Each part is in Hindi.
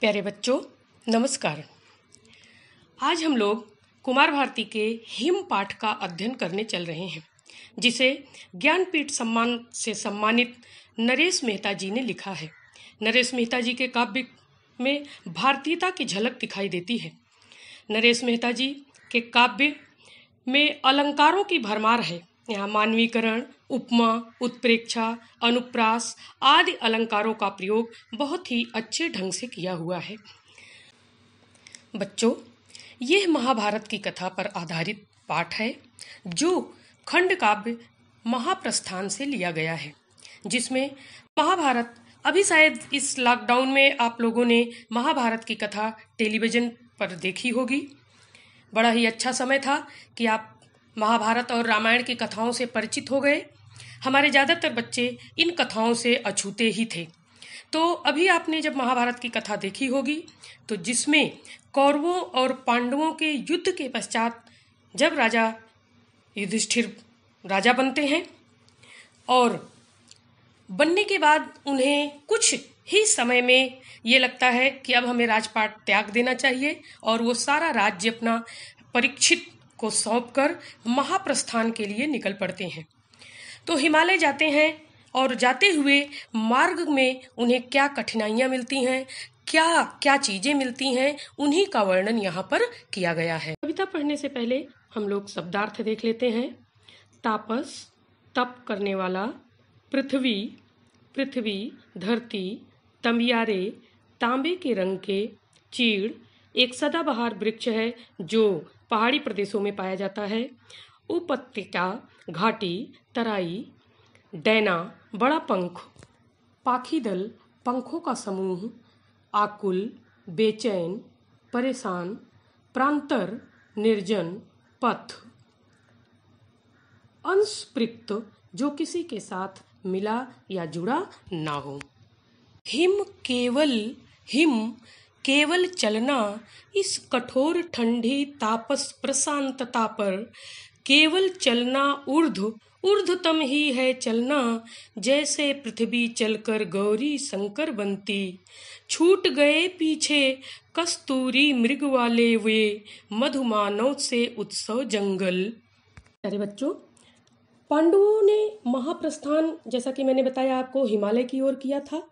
प्यारे बच्चों, नमस्कार। आज हम लोग कुमार भारती के हिम पाठ का अध्ययन करने चल रहे हैं, जिसे ज्ञानपीठ सम्मान से सम्मानित नरेश मेहता जी ने लिखा है। नरेश मेहता जी के काव्य में भारतीयता की झलक दिखाई देती है। नरेश मेहता जी के काव्य में अलंकारों की भरमार है। यहाँ मानवीकरण, उपमा, उत्प्रेक्षा, अनुप्रास आदि अलंकारों का प्रयोग बहुत ही अच्छे ढंग से किया हुआ है। बच्चों, यह महाभारत की कथा पर आधारित पाठ है, जो खंड काव्य महाप्रस्थान से लिया गया है, जिसमें महाभारत अभी शायद इस लॉकडाउन में आप लोगों ने महाभारत की कथा टेलीविज़न पर देखी होगी। बड़ा ही अच्छा समय था कि आप महाभारत और रामायण की कथाओं से परिचित हो गए। हमारे ज़्यादातर बच्चे इन कथाओं से अछूते ही थे। तो अभी आपने जब महाभारत की कथा देखी होगी, तो जिसमें कौरवों और पांडवों के युद्ध के पश्चात जब राजा युधिष्ठिर राजा बनते हैं और बनने के बाद उन्हें कुछ ही समय में ये लगता है कि अब हमें राजपाट त्याग देना चाहिए और वो सारा राज्य अपना परीक्षित को सौंपकर महाप्रस्थान के लिए निकल पड़ते हैं। तो हिमालय जाते हैं और जाते हुए मार्ग में उन्हें क्या कठिनाइयाँ मिलती हैं, क्या क्या चीज़ें मिलती हैं, उन्हीं का वर्णन यहाँ पर किया गया है। कविता पढ़ने से पहले हम लोग शब्दार्थ देख लेते हैं। तापस, तप करने वाला, पृथ्वी, पृथ्वी, धरती, तमियारे, तांबे के रंग के, चीड़ एक सदाबहार वृक्ष है जो पहाड़ी प्रदेशों में पाया जाता है। उपत्यका, घाटी, तराई, डैना, बड़ा पंख, पाखी दल, पंखों का समूह, आकुल, बेचैन, परेशान, प्रांतर, निर्जन, पथ, अंशपृक्त जो किसी के साथ मिला या जुड़ा ना हो। हिम केवल चलना इस कठोर ठंडी तापस प्रशांतता पर, केवल चलना ऊर्ध्वतम ही है चलना, जैसे पृथ्वी चलकर गौरी शंकर बनती। छूट गए पीछे कस्तूरी मृग वाले वे, मधुमानव से उत्सव जंगल। अरे बच्चों, पांडवों ने महाप्रस्थान, जैसा कि मैंने बताया आपको, हिमालय की ओर किया था।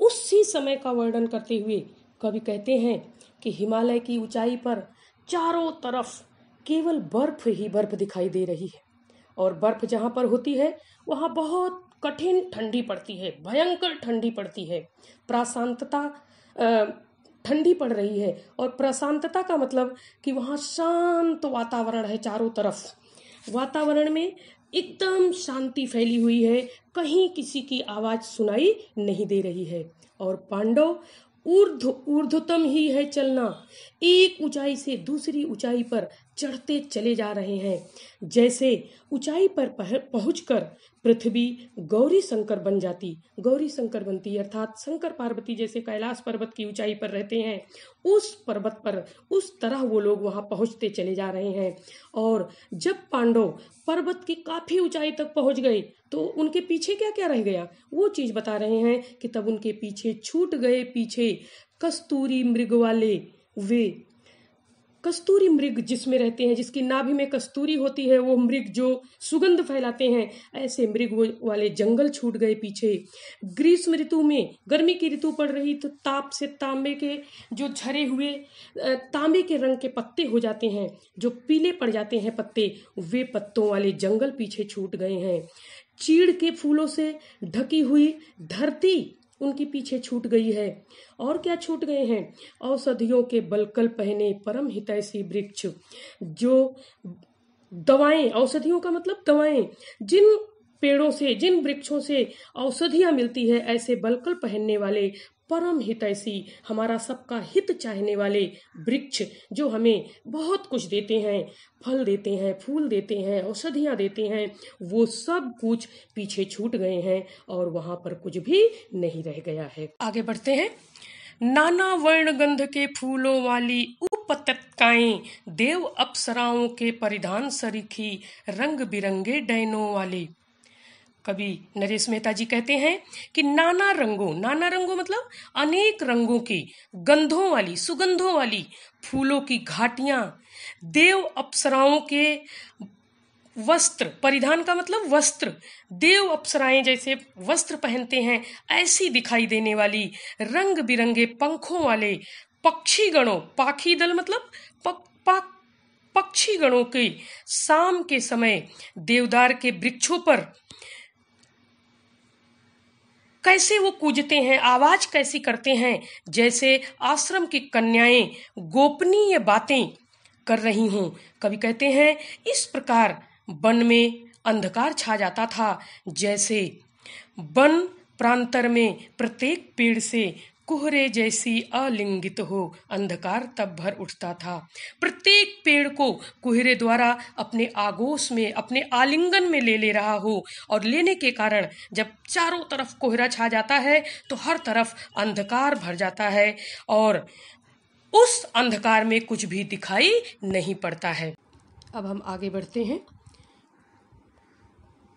उसी समय का वर्णन करते हुए कवि कहते हैं कि हिमालय की ऊंचाई पर चारों तरफ केवल बर्फ ही बर्फ दिखाई दे रही है, और बर्फ जहाँ पर होती है वहाँ बहुत कठिन ठंडी पड़ती है, भयंकर ठंडी पड़ती है। प्रशांतता ठंडी पड़ रही है, और प्रशांतता का मतलब कि वहाँ शांत वातावरण है। चारों तरफ वातावरण में एकदम शांति फैली हुई है, कहीं किसी की आवाज सुनाई नहीं दे रही है। और पांडव ऊर्ध्वतम ही है चलना, एक ऊंचाई से दूसरी ऊंचाई पर चढ़ते चले जा रहे हैं, जैसे ऊंचाई पर पहुंचकर पृथ्वी गौरी शंकर बनती, अर्थात शंकर पार्वती जैसे कैलाश पर्वत की ऊंचाई पर रहते हैं, उस पर्वत पर उस तरह वो लोग वहां पहुंचते चले जा रहे हैं। और जब पांडव पर्वत की काफी ऊंचाई तक पहुंच गए तो उनके पीछे क्या क्या रह गया, वो चीज बता रहे हैं कि तब उनके पीछे छूट गए पीछे कस्तूरी मृग वाले वे। कस्तूरी मृग जिसमें रहते हैं, जिसकी नाभि में कस्तूरी होती है, वो मृग जो सुगंध फैलाते हैं, ऐसे मृग वाले जंगल छूट गए पीछे। ग्रीष्म ऋतु में, गर्मी की ऋतु पड़ रही तो ताप से तांबे के जो झरे हुए तांबे के रंग के पत्ते हो जाते हैं, जो पीले पड़ जाते हैं पत्ते, वे पत्तों वाले जंगल पीछे छूट गए हैं। चीड़ के फूलों से ढकी हुई धरती उनके पीछे छूट गई है। और क्या छूट गए हैं? औषधियों के बलकल पहने परम हितैषी वृक्ष, जो दवाएं, औषधियों का मतलब दवाएं, जिन पेड़ों से, जिन वृक्षों से औषधियां मिलती है, ऐसे बलकल पहनने वाले परम हितैषी, हमारा सबका हित चाहने वाले वृक्ष, जो हमें बहुत कुछ देते हैं, फल देते हैं, फूल देते हैं, औषधियाँ देते हैं, वो सब कुछ पीछे छूट गए हैं और वहाँ पर कुछ भी नहीं रह गया है। आगे बढ़ते हैं। नाना वर्ण गंध के फूलों वाली उपत्यकाएं, देव अप्सराओं के परिधान सरीखी, रंग बिरंगे डैनों वाली। कवि नरेश मेहता जी कहते हैं कि नाना रंगों मतलब अनेक रंगों की, गंधों वाली, सुगंधों वाली फूलों की घाटियां, देव अप्सराओं के वस्त्र, परिधान का मतलब वस्त्र, देव अप्सराएं जैसे वस्त्र पहनते हैं ऐसी दिखाई देने वाली रंग बिरंगे पंखों वाले पक्षी गणों, पाखी दल मतलब पक्षी गणों के शाम के समय देवदार के वृक्षों पर कैसे वो कूजते हैं, आवाज कैसी करते हैं, जैसे आश्रम की कन्याएं गोपनीय बातें कर रही हों। कवि कहते हैं इस प्रकार वन में अंधकार छा जाता था, जैसे वन प्रांतर में प्रत्येक पेड़ से कोहरे जैसी अलिंगित हो अंधकार तब भर उठता था। प्रत्येक पेड़ को कोहरे द्वारा अपने आगोश में, अपने आलिंगन में ले रहा हो, और लेने के कारण जब चारों तरफ कोहरा छा जाता है तो हर तरफ अंधकार भर जाता है और उस अंधकार में कुछ भी दिखाई नहीं पड़ता है। अब हम आगे बढ़ते हैं।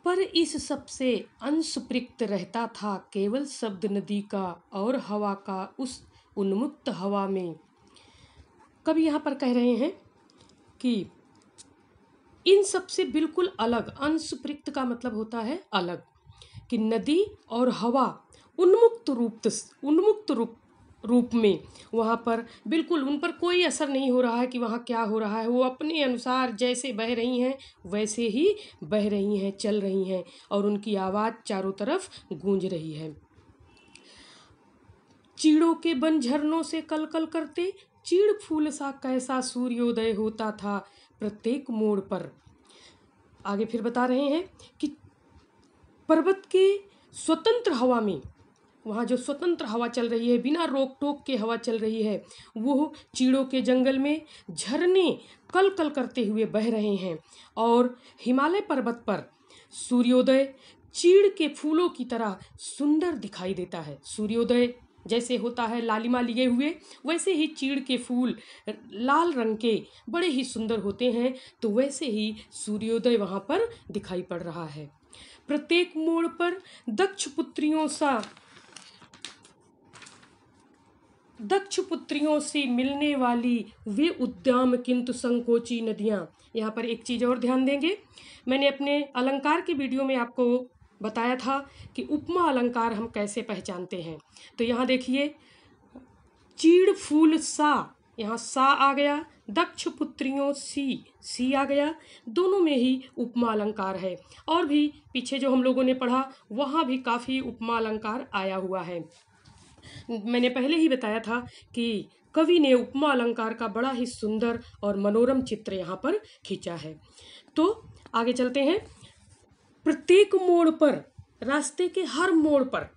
पर इस सब से अंश पृक्त रहता था केवल शब्द नदी का और हवा का उस उन्मुक्त हवा में। कवि यहाँ पर कह रहे हैं कि इन सब से बिल्कुल अलग, अंश पृक्त का मतलब होता है अलग, कि नदी और हवा उन्मुक्त रूप में वहाँ पर बिल्कुल उन पर कोई असर नहीं हो रहा है कि वहाँ क्या हो रहा है। वो अपने अनुसार जैसे बह रही हैं वैसे ही बह रही हैं, चल रही हैं, और उनकी आवाज़ चारों तरफ गूंज रही है। चीड़ों के बन झरनों से कल कल करते, चीड़ फूल सा कैसा सूर्योदय होता था प्रत्येक मोड़ पर। आगे फिर बता रहे हैं कि पर्वत के स्वतंत्र हवा में, वहाँ जो स्वतंत्र हवा चल रही है, बिना रोक टोक के हवा चल रही है, वो चीड़ों के जंगल में झरने कल कल करते हुए बह रहे हैं, और हिमालय पर्वत पर सूर्योदय चीड़ के फूलों की तरह सुंदर दिखाई देता है। सूर्योदय जैसे होता है लालिमा लिए हुए, वैसे ही चीड़ के फूल लाल रंग के बड़े ही सुंदर होते हैं, तो वैसे ही सूर्योदय वहाँ पर दिखाई पड़ रहा है। प्रत्येक मोड़ पर दक्ष पुत्रियों से मिलने वाली वे उद्दाम किंतु संकोची नदियाँ। यहाँ पर एक चीज़ और ध्यान देंगे, मैंने अपने अलंकार के वीडियो में आपको बताया था कि उपमा अलंकार हम कैसे पहचानते हैं। तो यहाँ देखिए, चीड़ फूल सा, यहाँ सा आ गया, दक्ष पुत्रियों सी आ गया, दोनों में ही उपमा अलंकार है। और भी पीछे जो हम लोगों ने पढ़ा वहाँ भी काफ़ी उपमा अलंकार आया हुआ है। मैंने पहले ही बताया था कि कवि ने उपमा अलंकार का बड़ा ही सुंदर और मनोरम चित्र यहाँ पर खींचा है। तो आगे चलते हैं। प्रत्येक मोड़ पर, रास्ते के हर मोड़ पर,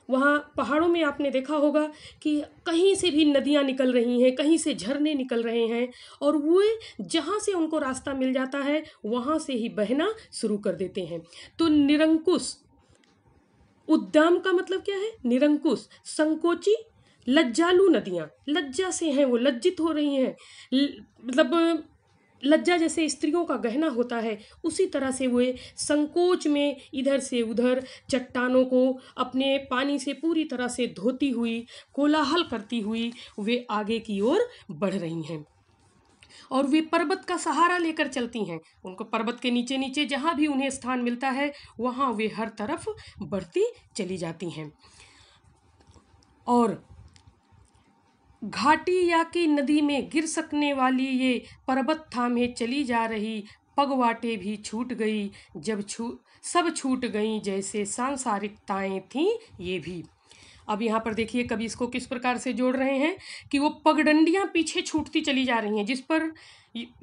वहाँ पहाड़ों में आपने देखा होगा कि कहीं से भी नदियाँ निकल रही हैं, कहीं से झरने निकल रहे हैं, और वो जहाँ से उनको रास्ता मिल जाता है वहाँ से ही बहना शुरू कर देते हैं। तो निरंकुश, उद्दाम का मतलब क्या है? निरंकुश, संकोची, लज्जालु नदियाँ, लज्जा से हैं, वो लज्जित हो रही हैं, मतलब लज्जा जैसे स्त्रियों का गहना होता है, उसी तरह से वे संकोच में इधर से उधर चट्टानों को अपने पानी से पूरी तरह से धोती हुई, कोलाहल करती हुई वे आगे की ओर बढ़ रही हैं। और वे पर्वत का सहारा लेकर चलती हैं। उनको पर्वत के नीचे नीचे जहाँ भी उन्हें स्थान मिलता है वहाँ वे हर तरफ बढ़ती चली जाती हैं। और घाटी या की नदी में गिर सकने वाली ये पर्वत थामे चली जा रही पगवाटे भी छूट गई, जब सब छूट गई जैसे सांसारिकताएं थीं ये भी। अब यहाँ पर देखिए कवि इसको किस प्रकार से जोड़ रहे हैं कि वो पगडंडियाँ पीछे छूटती चली जा रही हैं, जिस पर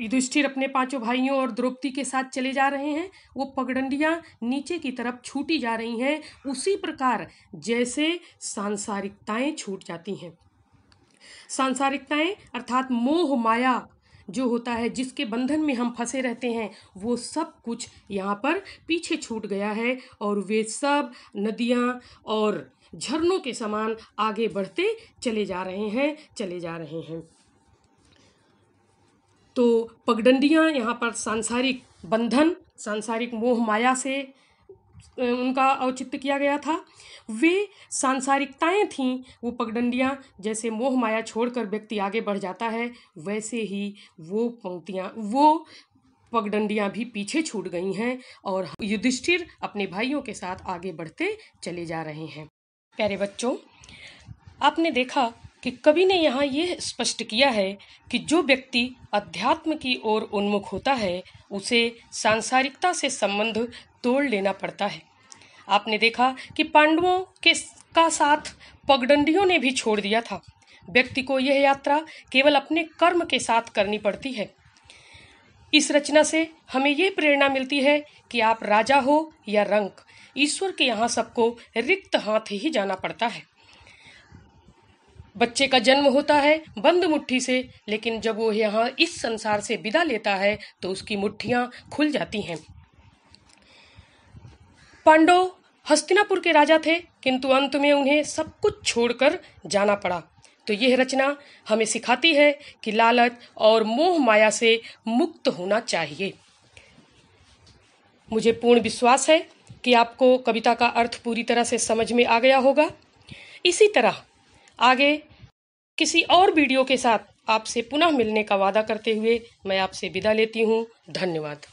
युधिष्ठिर अपने पांचों भाइयों और द्रौपदी के साथ चले जा रहे हैं, वो पगडंडियाँ नीचे की तरफ छूटी जा रही हैं, उसी प्रकार जैसे सांसारिकताएं छूट जाती हैं। सांसारिकताएं अर्थात मोह माया जो होता है, जिसके बंधन में हम फंसे रहते हैं, वो सब कुछ यहाँ पर पीछे छूट गया है, और वे सब नदियाँ और झरनों के समान आगे बढ़ते चले जा रहे हैं। तो पगडंडियाँ यहाँ पर सांसारिक बंधन, सांसारिक मोह माया से उनका औचित्य किया गया था। वे सांसारिकताएं थीं, वो पगडंडियां, जैसे मोह माया छोड़कर व्यक्ति आगे बढ़ जाता है, वैसे ही वो पंक्तियां, वो पगडंडियां भी पीछे छूट गई हैं और युधिष्ठिर अपने भाइयों के साथ आगे बढ़ते चले जा रहे हैं। प्यारे बच्चों, आपने देखा कि कवि ने यहाँ ये स्पष्ट किया है कि जो व्यक्ति अध्यात्म की ओर उन्मुख होता है उसे सांसारिकता से संबंध तोड़ लेना पड़ता है। आपने देखा कि पांडवों का साथ पगडंडियों ने भी छोड़ दिया था। व्यक्ति को यह यात्रा केवल अपने कर्म के साथ करनी पड़ती है। इस रचना से हमें यह प्रेरणा मिलती है कि आप राजा हो या रंक, ईश्वर के यहाँ सबको रिक्त हाथ ही जाना पड़ता है। बच्चे का जन्म होता है बंद मुट्ठी से, लेकिन जब वो यहाँ इस संसार से विदा लेता है तो उसकी मुट्ठियां खुल जाती हैं। पांडव हस्तिनापुर के राजा थे, किंतु अंत में उन्हें सब कुछ छोड़कर जाना पड़ा। तो यह रचना हमें सिखाती है कि लालच और मोह माया से मुक्त होना चाहिए। मुझे पूर्ण विश्वास है कि आपको कविता का अर्थ पूरी तरह से समझ में आ गया होगा। इसी तरह आगे किसी और वीडियो के साथ आपसे पुनः मिलने का वादा करते हुए मैं आपसे विदा लेती हूँ। धन्यवाद।